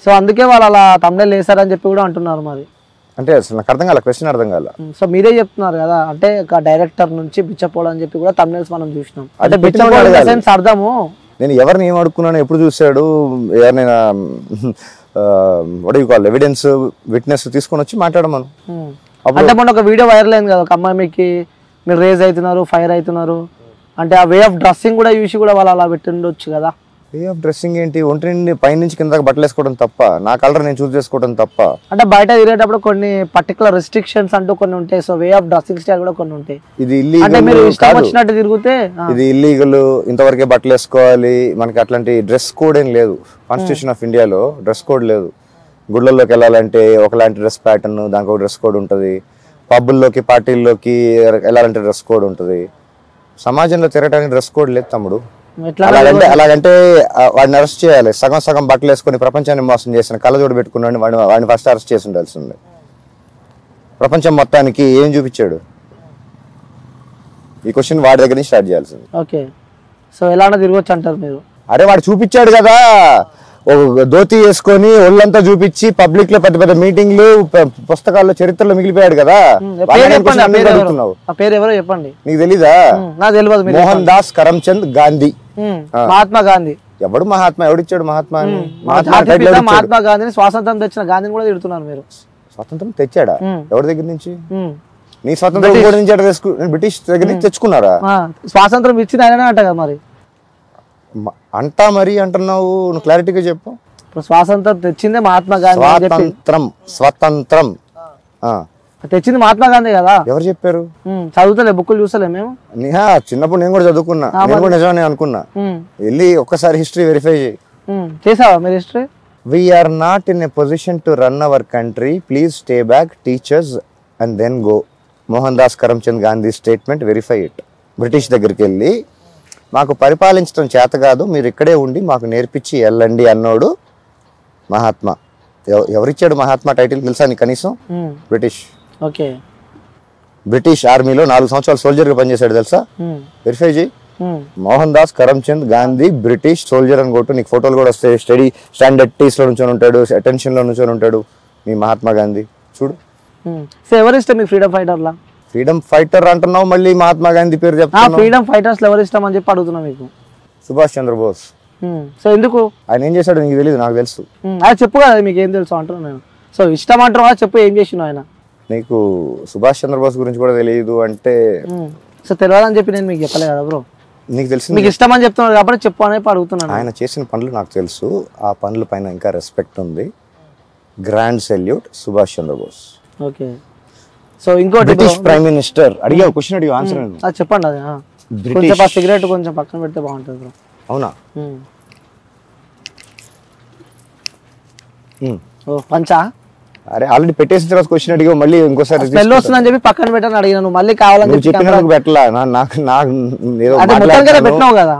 So అందుకే వాళ్ళు అలా తమ్నెల్ వేసారని చెప్పి కూడా అంటున్నారు మరి. అంటే అసలు నాకు అర్థం కాల, క్వశ్చన్ అర్థం కాల. సో మీరే చెప్తున్నారు కదా, అంటే ఒక డైరెక్టర్ నుంచి బిచ్చపోవడం అని చెప్పి కూడా తమ్నెల్స్ మనం చూసినాం. అంటే బిచ్చపోవడం సెన్స్ అర్థము. నేను ఎవరిని ఏం అడుక్కున్నాను, ఎప్పుడు చూసాడు, ఎవరినైనా ఎవిడెన్స్ విట్నెస్ తీసుకొని వచ్చి మాట్లాడమను. అంటే మొన్న ఒక వీడియో వైరల్ అయింది కదా, ఒక అమ్మాయికి మీరు రేజ్ అవుతున్నారు, ఫైర్ అవుతున్నారు అంటే ఆ వే ఆఫ్ డ్రెస్సింగ్ కూడా చూసి కూడా వాళ్ళు అలా పెట్టిండొచ్చు కదా. వే ఆఫ్ డ్రెస్సింగ్ ఏంటి, ఒంటి నుండి పైనుంచి కిందకి బట్టలు వేసుకోవడం తప్ప, నా కలర్ నేను చూస్ చేసుకోవడం తప్ప. అంటే బయట తిరిగేటప్పుడు కొన్ని పర్టికులర్ రెస్ట్రిక్షన్స్ అంటూ కొన్ని ఉంటాయి. So way of dressing style కూడా కొన్ని ఉంటాయి. ఇది ఇల్లీగల్, మీరు ఇష్టం వచ్చినట్టు తిరిగితే ఇది ఇల్లీగల్, ఇంతవరకే బట్టలు వేసుకోవాలి. మనకి అట్లాంటి డ్రెస్ కోడ్ ఏం లేదు. కాన్స్టిట్యూషన్ ఆఫ్ ఇండియాలో డ్రెస్ కోడ్ లేదు. గుళ్ళల్లోకి వెళ్ళాలంటే ఒకలాంటి డ్రెస్ ప్యాటర్న్, దానికి ఒక డ్రెస్ కోడ్ ఉంటుంది. పబ్బుల్లోకి పార్టీల్లోకి వెళ్ళాలంటే డ్రెస్ కోడ్ ఉంటుంది. సమాజంలో తిరగడానికి డ్రెస్ కోడ్ లేదు తమ్ముడు. అలాగంటే వాడిని అరెస్ట్ చేయాలి. సగం సగం బట్టలు వేసుకొని ప్రపంచాన్ని మోసం చేసిన కళ్ళజోడు పెట్టుకున్నాడు వాడిని ఫస్ట్ అరెస్ట్ చేసి ఉండాల్సింది. ప్రపంచం మొత్తానికి ఏం చూపించాడు? ఈ క్వశ్చన్ వాడి దగ్గర నుంచి స్టార్ట్ చేయాల్సింది. ఓకే, సో ఎలా తిరగొచ్చు అంటారు మీరు? అరే వాడు చూపించాడు కదా, ధోతి వేసుకొని ఒళ్ళంతా చూపించి పబ్లిక్ లో పెద్ద పెద్ద మీటింగ్లు, పుస్తకాల్లో, చరిత్రలో మిగిలిపోయాడు కదా. పేరు ఎవరో చెప్పండి. నీకు తెలీదా? నాకు తెలియదు. మోహన్ దాస్ కరమ్చంద్ గాంధీ. మహాత్మా గాంధీ ఎవడు మహాత్మా? ఎవడిచ్చాడు మహాత్మా? మహాత్మా గాంధీని స్వాతంత్రం తెచ్చిన గాంధీని కూడా తిడుతున్నారు మీరు. స్వాతంత్రం తెచ్చాడా? ఎవరి దగ్గర నుంచి? నీ స్వాతంత్రం బ్రిటిష్ దగ్గర నుంచి తెచ్చుకున్నారా? స్వాతంత్రం ఇచ్చింది ఆయననే అంట కదా మరి. అంటా మరి అంటున్నావు, నువ్వు క్లారిటీగా చెప్పు. స్వాతంత్రం తెచ్చిందే మహాత్మా గాంధీ. స్వతంత్రం తెచ్చింది మహాత్మా గాంధీ కదా. ఎవరు చెప్పారు? చదువుతలే, బుక్కులు చూస్తలే మేము. చిన్నప్పుడు నేను కూడా చదువుకున్నా, నేను కూడా నిజమని అనుకున్నా. వెళ్ళి ఒక్కసారి హిస్టరీ వెరిఫై చేయి. చేసావా మీరు history? We're not in a position to run our country, please stay back, teachers and then go. Mohandas Karamchand Gandhi statement, verify it. British దగ్గరికి వెళ్ళి మాకు పరిపాలించడం చేత కాదు, మీరు ఇక్కడే ఉండి మాకు నేర్పించి వెళ్ళండి అన్నోడు మహాత్మా. ఎవరిచ్చాడు మహాత్మా టైటిల్ తెలుసా నీకు కనీసం? బ్రిటిష్. ఓకే, బ్రిటిష్ ఆర్మీలో 4 సంవత్సరాలు సోల్జర్ గా పనిచేశాడు తెలుసా? వెరిఫై చేయి. మోహన్ దాస్ కరమ్చంద్ గాంధీ బ్రిటిష్ సోల్జర్ అని కొట్టు, నీకు ఫోటోలు కూడా వస్తాయి. స్టడీ స్టాండర్డ్ టీస్ లో నుంచొని ఉంటాడు, అటెన్షన్ లో నుంచొని ఉంటాడు మీ మహాత్మా గాంధీ. చూడు. సో ఎవరు ఇష్టం మీకు ఫ్రీడమ్ ఫైటర్ లా? ఫ్రీడమ్ ఫైటర్ అంటున్నావు, మళ్ళీ మహాత్మా గాంధీ పేరు చెప్తాను. ఫ్రీడమ్ ఫైటర్స్ ఎవరు ఇష్టం అని చెప్పి అడుగుతున్నా మీకు. సుభాష్ చంద్రబోస్. సో ఎందుకు? ఆయన ఏం చేశాడు నీకు తెలియదు, నాకు తెలుసు. అది చెప్పు కదా, మీకు ఏం తెలుసు అంటున్నాను నేను. సో ఇష్టం అంటారు కదా, చెప్పు ఏం చేసిన ఆయన. నీకు సుభాష్ చంద్రబోస్ గురించి కూడా తెలియదు అంటే? సో తెలియదని చెప్పి నేను మీకు చెప్పలే కదా బ్రో. నీకు తెలిసి మీకు ఇష్టం అని చెప్తున్నారు కాబట్టి చెప్పు అనేది అడుగుతున్నాను. ఆయన చేసిన పనులు నాకు తెలుసు, ఆ పనుల పైన ఇంకా రెస్పెక్ట్ ఉంది. Grand salute Subhash Chandra Bose. Okay, so ఇంకోటి బ్రిటిష్ ప్రైమ్ మినిస్టర్. అడిగావు క్వశ్చన్, అడిగావు ఆన్సర్ అది చెప్పండి. అది కొంచెం సిగరెట్ కొంచెం పక్కన పెడితే బాగుంటుంది బ్రో. అవునా? ఓ పంచా. అరే ఆల్రెడీ పెట్టేసిన తర్వాత క్వశ్చన్ అడిగావు, మళ్ళీ ఇంకోసారి స్మెల్ వస్తుందని చెప్పి పక్కన పెట్టని అడిగినాను, మళ్ళీ కావాలని చెప్పినందుకు పెట్టలా.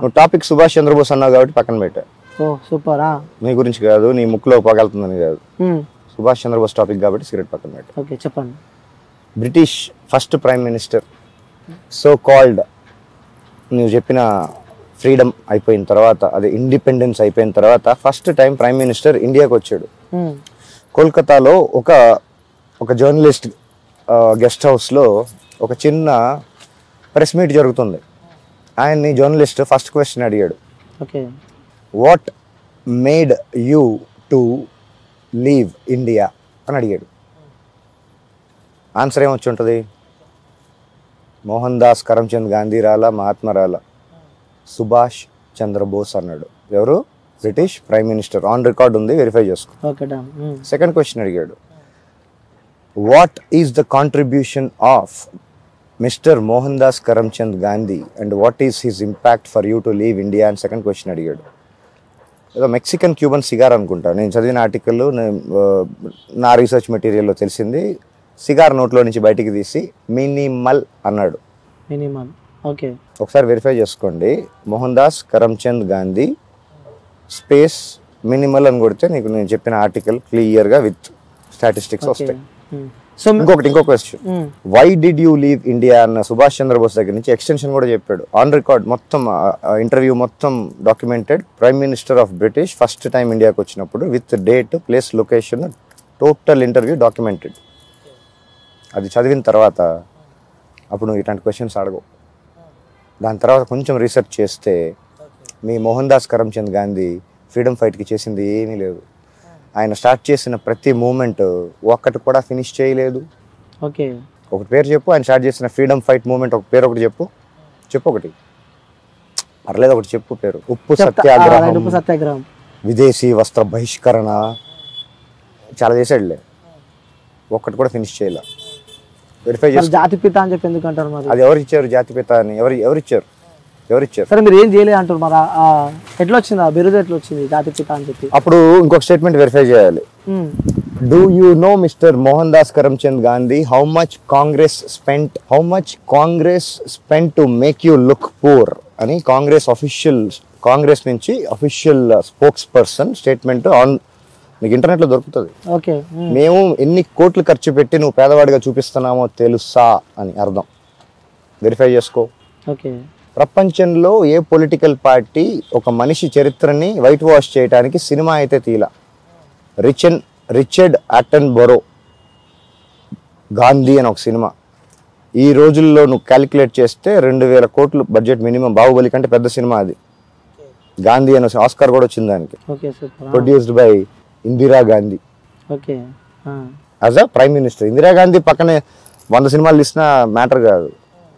నువ్వు టాపిక్ సుభాష్ చంద్రబోస్ అన్నావు కాబట్టి పక్కన పెట్టా. ఓ సూపర్. నీ గురించి కాదు, నీ ముక్కులో పగలుతుందని కాదు, సుభాష్ చంద్రబోస్ టాపిక్ కాబట్టి సిగరెట్ పక్కన పెట్టా. ఓకే చెప్పండి. British first prime minister, so called. నువ్వు చెప్పిన ఫ్రీడమ్ అయిపోయిన తర్వాత, అదే ఇండిపెండెన్స్ అయిపోయిన తర్వాత ఫస్ట్ టైం ప్రైమ్ మినిస్టర్ ఇండియాకి వచ్చాడు. కోల్కతాలో ఒక జర్నలిస్ట్ గెస్ట్ హౌస్లో ఒక చిన్న ప్రెస్ మీట్ జరుగుతుంది. ఆయన్ని జర్నలిస్ట్ ఫస్ట్ క్వశ్చన్ అడిగాడు. What made you to leave India అని అడిగాడు. ఆన్సర్ ఏమొచ్చి ఉంటుంది? మోహన్ దాస్ కరమ్చంద్ గాంధీ రాలా, మహాత్మా రాలా, సుభాష్ చంద్రబోస్ అన్నాడు. ఎవరు? British prime minister. On record ఉంది, వెరిఫై చేసుకో. సెకండ్ క్వశ్చన్ అడిగాడు, what is the contribution of mister Mohan Das Karamchand Gandhi and what is his impact for you to leave India అని సెకండ్ క్వశ్చన్ అడిగాడు. ఏదో మెక్సికన్ క్యూబన్ సిగార్ అనుకుంటా, నేను చదివిన ఆర్టికల్, నా రీసెర్చ్ మెటీరియల్లో తెలిసింది. సిగార్ నోట్లో నుంచి బయటికి తీసి మినిమల్ అన్నాడు. మినిమల్. ఓకే, ఒకసారి వెరిఫై చేసుకోండి. మోహన్ దాస్ కరమ్చంద్ గాంధీ స్పేస్ మినిమల్ అని కొడితే నీకు నేను చెప్పిన ఆర్టికల్ క్లియర్గా విత్ స్టాటిస్టిక్స్ వస్తాయి. సో ఇంకో question, why did you leave India అన్న సుభాష్ చంద్రబోస్ దగ్గర నుంచి ఎక్స్టెన్షన్ కూడా చెప్పాడు. ఆన్ రికార్డ్ మొత్తం ఇంటర్వ్యూ మొత్తం documented. Prime minister of British first time ఇండియాకి వచ్చినప్పుడు with date, place, location, total interview documented. అది చదివిన తర్వాత అప్పుడు నువ్వు ఇట్లాంటి క్వశ్చన్స్ అడగవు. దాని తర్వాత కొంచెం రీసెర్చ్ చేస్తే మీ మోహన్ దాస్ కరమ్చంద్ గాంధీ ఫ్రీడమ్ ఫైట్కి చేసింది ఏమీ లేదు. ఆయన స్టార్ట్ చేసిన ప్రతి మూమెంట్ ఒక్కటి కూడా ఫినిష్ చేయలేదు. ఓకే, ఒకటి పేరు చెప్పు, ఆయన స్టార్ట్ చేసిన ఫ్రీడమ్ ఫైట్ మూమెంట్ ఒక పేరు ఒకటి చెప్పు ఒకటి పర్లేదు, ఒకటి చెప్పు పేరు. ఉప్పు సత్యాగ్రహం, విదేశీ వస్త్ర బహిష్కరణ, చాలా చేసాడులే, ఒక్కటి కూడా ఫినిష్ చేయలే. వెరిఫై చేసి జాతిపిత అని చెప్పి ఎందుకంటారు మరి? అది ఎవరు ఇచ్చారు జాతిపిత అని? ఎవరిచ్చారు? సరే మీరు ఏం చేయలేదు అంటారు మరి, ఎట్లా వచ్చింది ఆ బిరుదు, ఎట్లా వచ్చింది జాతిపిత అని చెప్పి? అప్పుడు ఇంకొక స్టేట్మెంట్ వెరిఫై చేయాలి. Do you know mister Mohan Das Karamchand Gandhi how much Congress spent to make you look poor అని కాంగ్రెస్ నుంచి official spokes person statement on, నీకు ఇంటర్నెట్లో దొరుకుతుంది. ఓకే, మేము ఎన్ని కోట్లు ఖర్చు పెట్టి నువ్వు పేదవాడిగా చూపిస్తున్నామో తెలుసా అని అర్థం. వెరిఫై చేసుకో. ఓకే, ప్రపంచంలో ఏ పొలిటికల్ పార్టీ ఒక మనిషి చరిత్రని వైట్ వాష్ చేయడానికి సినిమా అయితే తీలా. రిచర్డ్ అటన్బరో గాంధీ అని ఒక సినిమా, ఈ రోజుల్లో నువ్వు క్యాలిక్యులేట్ చేస్తే 2000 కోట్లు బడ్జెట్ మినిమం. బాహుబలి కంటే పెద్ద సినిమా అది. గాంధీ అని ఆస్కార్ కూడా వచ్చింది దానికి. Produced by Indira Gandhi as a prime minister. Indira Gandhi పక్కనే 100 సినిమాలు తీసిన మ్యాటర్ కాదు.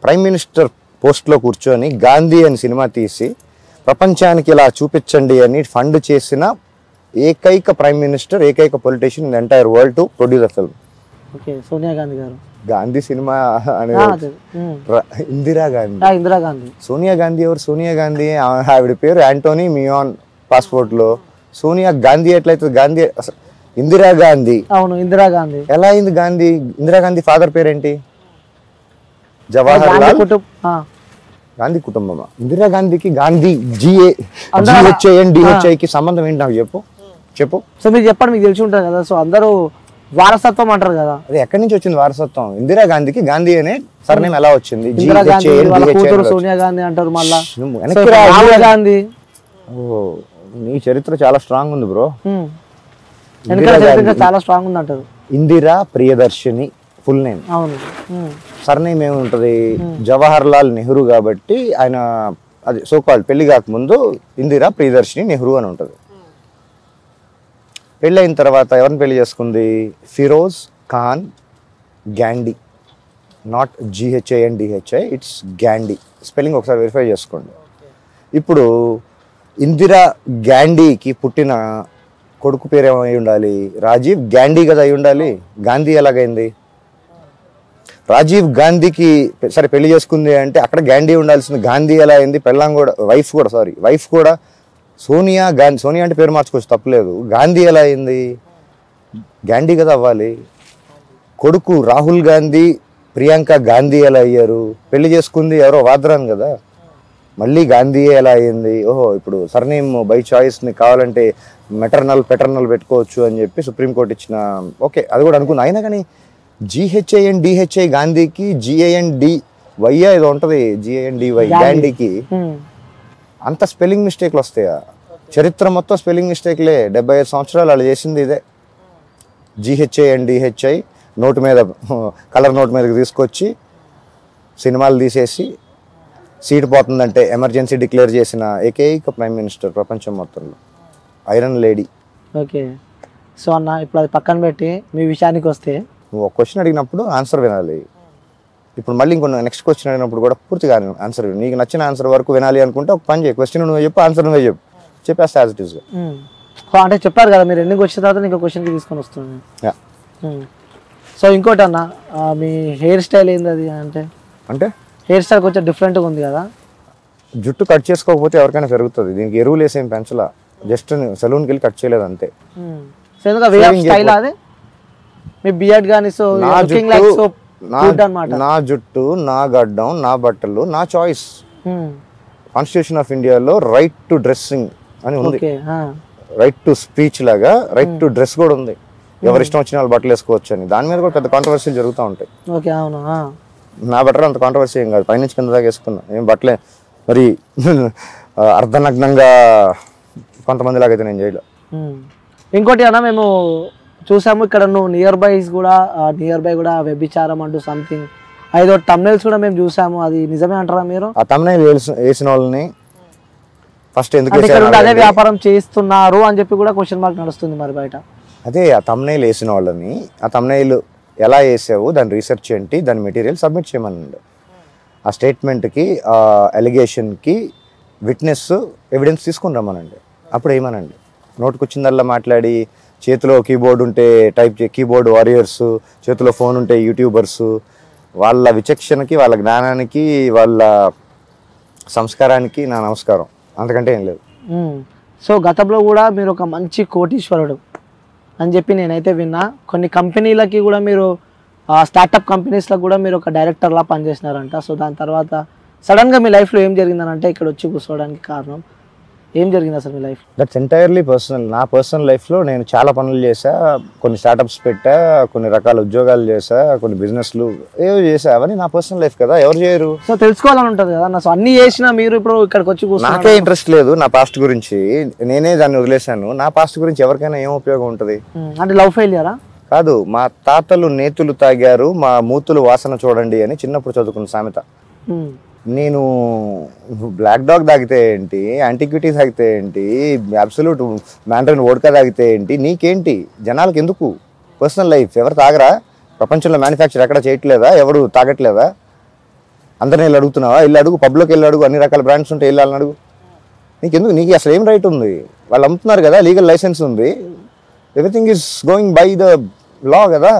ప్రైమ్ మినిస్టర్ పోస్ట్లో కూర్చొని గాంధీ అని సినిమా తీసి ప్రపంచానికి ఇలా చూపించండి అని ఫండ్ చేసిన ఏకైక ప్రైమ్ మినిస్టర్, ఏకైక politician in entire world to produce a film. Sonia Gandhi గారు. గాంధీ సినిమా అనేది ఇందిరాగాంధీ. సోనియా గాంధీ ఎవరు? సోనియా గాంధీ ఆవిడ పేరు యాంటోనీ మియాన్ పాస్పోర్ట్ లో. సోనియా గాంధీ ఎట్లయితే గాంధీ అసలు ఇందిరాగాంధీ. అవును, ఇందిరాగాంధీ. ఎలా అయింది గాంధీ? ఇందిరాగాంధీ ఫాదర్ పేరేంటి? జవహర్ లాల్ గాంధీ కుటుంబమా? ఇందిరాగాంధీకి గాంధీ కి సంబంధం ఏంటి నాకు చెప్పు. సో మీరు చెప్పండి, మీకు తెలిసి ఉంటుంది కదా. సో అందరూ వారసత్వం అంటారు కదా, అది ఎక్కడి నుంచి వచ్చింది వారసత్వం? ఇందిరాగాంధీకి గాంధీ అనే సర్నేమ్ ఎలా వచ్చింది? సోనియా గాంధీ అంటారు మళ్ళా. గాంధీ. ఓ, నీ చరిత్ర చాలా స్ట్రాంగ్ ఉంది బ్రో. చాలా స్ట్రాంగ్ ఉంది అంటారు. Indira Priyadarshini full name. అవును, సర్నేమ్ ఏముంటది? జవహర్ లాల్ నెహ్రూ కాబట్టి ఆయన అది సోకాల్ పెళ్లి కాకముందు ఇందిరా ప్రియదర్శిని నెహ్రూ అని ఉంటది. పెళ్ళి అయిన తర్వాత ఎవరిని పెళ్లి చేసుకుంది? Firoz Khan Gandhi. Not GHANDHI, it's Gandhi. Spelling ఒకసారి వెరిఫై చేసుకోండి. ఇప్పుడు ఇందిరా గాంధీకి పుట్టిన కొడుకు పేరు ఏమై ఉండాలి? రాజీవ్ గాంధీ కదా అయి ఉండాలి. గాంధీ ఎలాగైంది? రాజీవ్ గాంధీకి సరే పెళ్లి చేసుకుంది అంటే అక్కడ గాంధీ ఉండాల్సింది. గాంధీ ఎలా అయింది? పెళ్ళాం కూడా, వైఫ్ కూడా సోనియా గాంధీ. సోనియా అంటే పేరు మార్చుకోవచ్చు, తప్పలేదు. గాంధీ ఎలా అయింది? గాంధీ కదా అవ్వాలి. కొడుకు రాహుల్ గాంధీ, ప్రియాంక గాంధీ ఎలా అయ్యారు? పెళ్లి చేసుకుంది ఎవరో వాద్రాన్ కదా, మళ్ళీ గాంధీ ఎలా అయ్యింది? ఓహో, ఇప్పుడు సర్నేమ్ బై చాయిస్ని కావాలంటే పెటర్నల్ పెట్టుకోవచ్చు అని చెప్పి సుప్రీంకోర్టు ఇచ్చిన. ఓకే, అది కూడా అనుకుంది. అయినా కానీ GHANDHI గాంధీకి GANDY ఏదో ఉంటుంది, GANDY గాంధీకి. అంత స్పెల్లింగ్ మిస్టేక్లు వస్తాయా? చరిత్ర మొత్తం స్పెల్లింగ్ మిస్టేక్లే. 75 సంవత్సరాలు వాళ్ళు చేసింది ఇదే. GHANDHI నోటు మీద, కలర్ నోట్ మీదకి తీసుకొచ్చి సినిమాలు తీసేసి సీటు పోతుందంటే ఎమర్జెన్సీ డిక్లేర్ చేసిన ఏకైక ప్రైమ్ మినిస్టర్ ప్రపంచం మొత్తంలో. Iron lady. ఓకే, సో అన్న ఇప్పుడు అది పక్కన పెట్టి మీ విషయానికి వస్తే, నువ్వు ఒక క్వశ్చన్ అడిగినప్పుడు ఆన్సర్ వినాలి. ఇప్పుడు మళ్ళీ ఇంకొన్ని నెక్స్ట్ క్వశ్చన్ అడిగినప్పుడు కూడా పూర్తిగా ఆన్సర్ నీకు నచ్చిన ఆన్సర్ వరకు వినాలి అనుకుంటే ఒక పని చేయి, క్వశ్చన్ నువ్వు చెప్పు, ఆన్సర్ నువ్వే చెప్పేస్తా యాజ్ ఇట్ ఈస్. అంటే చెప్పారు కదా మీరు, ఎన్ని వచ్చిన తర్వాత ఇంకో క్వశ్చన్కి తీసుకొని వస్తున్నాను. సో ఇంకోటి అన్న, మీ హెయిర్ స్టైల్ ఏంది అది? అంటే హెయిర్ స్టైల్ కొంచెం డిఫరెంట్గా ఉంది కదా. జుట్టు కట్ చేసుకోకపోతే ఎవరికైనా పెరుగుతుంది. దీనికి ఎరువులు వేసేం పెంచలా, జస్ట్ సెలూన్కి వెళ్ళి కట్ చేయలేదు అంతే. మీ బియర్డ్ గాని, సో నా జుట్టు, నా గడ్డం, నా బట్టలు, నా చాయిస్. కాన్స్టిట్యూషన్ ఆఫ్ ఇండియాలో రైట్ టు డ్రెస్సింగ్ అని ఉంది, రైట్ టు స్పీచ్ లాగా రైట్ టు డ్రెస్ కూడా ఉంది. ఎవరు ఇష్టం వచ్చిన వాళ్ళు బట్టలు వేసుకోవచ్చు అని. దాని మీద కూడా పెద్ద కాంట్రవర్సీలు జరుగుతూ ఉంటాయి. ఓకే, అవును. నా బట్టలు అంత కాంట్రవర్సీ ఏం కాదు, పైనుంచి కింద దాకా వేసుకున్నా, ఏం బట్టలే మరి అర్ధనగ్నంగా కొంతమంది లాగైతే నేను చేయలే. ఇంకోటి అన్న, మేము చూసాము ఇక్కడ నువ్వు నియర్ బై కూడా వ్యభిచారం అంటూ సంథింగ్ 5 thumbnails కూడా మేము చూసాము, అది నిజమే అంటారా మీరు? ఆ thumbnail వేసిన వాళ్ళని ఫస్ట్ ఎందుకు అదే వ్యాపారం చేస్తున్నారు అని చెప్పి కూడా క్వశ్చన్ మార్క్ నడుస్తుంది మరి బయట. అదే ఆ thumbnail వేసిన వాళ్ళని, ఆ thumbnail ఎలా వేసావు దాని రీసెర్చ్ ఏంటి, దాని మెటీరియల్ సబ్మిట్ చేయమనండి. ఆ స్టేట్మెంట్కి, ఆ ఎలిగేషన్కి విట్నెస్ ఎవిడెన్స్ తీసుకుని రమ్మనండి. అప్పుడు ఏమనండి, నోటుకు వచ్చిందల్లా మాట్లాడి చేతిలో కీబోర్డ్ ఉంటే కీబోర్డ్ వారియర్స్, చేతిలో ఫోన్ ఉంటే యూట్యూబర్స్, వాళ్ళ విచక్షణకి, వాళ్ళ జ్ఞానానికి, వాళ్ళ సంస్కారానికి నా నమస్కారం, అంతకంటే ఏం లేదు. సో గతంలో కూడా మీరు ఒక మంచి కోటీశ్వరుడు అని చెప్పి నేనైతే విన్నా. కొన్ని కంపెనీలకి కూడా మీరు స్టార్టప్ కంపెనీస్లో కూడా మీరు ఒక డైరెక్టర్లా పనిచేసినారంట. సో దాని తర్వాత సడన్గా మీ లైఫ్లో ఏం జరిగిందని అంటే ఇక్కడ వచ్చి కూర్చోవడానికి కారణం ఏం జరిగింది అసలు మీ లైఫ్? That's entirely personal. నా పర్సనల్ లైఫ్లో నేను చాలా పనులు చేశా, కొన్ని స్టార్టప్స్ పెట్టా, కొన్ని రకాల ఉద్యోగాలు చేశా, కొన్ని బిజినెస్లు ఏవో చేసా. అవన్నీ నా పర్సనల్ లైఫ్ కదా, ఎవరు చేయరు. సో తెలుసుకోవాలని ఉంటుంది కదా నా. సో అన్ని చేసినా మీరు ఇప్పుడు ఇక్కడికి వచ్చి కూర్చున్నారు. నాకే ఇంట్రెస్ట్ లేదు నా పాస్ట్ గురించి, నేనే దాన్ని వదిలేశాను. నా పాస్ట్ గురించి ఎవరికైనా ఏం ఉపయోగం ఉంటుంది? అంటే లవ్ ఫెయిలియరా? కాదు, మా తాతలు నేతులు తాగారు, మా మూతులు వాసన చూడండి అని చిన్నప్పుడు చదువుకున్న సామెత. నేను బ్లాక్ డాగ్ తాగితే ఏంటి, యాంటిక్విటీ తాగితే ఏంటి, అబ్సల్యూట్ మ్యాండ్రిన్ వోడ్కా తాగితే ఏంటి, నీకేంటి? జనాలకు ఎందుకు పర్సనల్ లైఫ్? ఎవరు తాగరా? ప్రపంచంలో మ్యానుఫ్యాక్చర్ ఎక్కడ చేయట్లేదా? ఎవరు తాగట్లేదా? అందరిని వెళ్ళి అడుగుతున్నావా? వెళ్ళి అడుగు, పబ్లోకి వెళ్ళి అడుగు, అన్ని రకాల బ్రాండ్స్ ఉంటే వెళ్ళాలని అడుగు. నీకెందుకు? నీకు అసలు ఏం రైట్ ఉంది? వాళ్ళు అమ్ముతున్నారు కదా, లీగల్ లైసెన్స్ ఉంది, everything is going by the law కదా.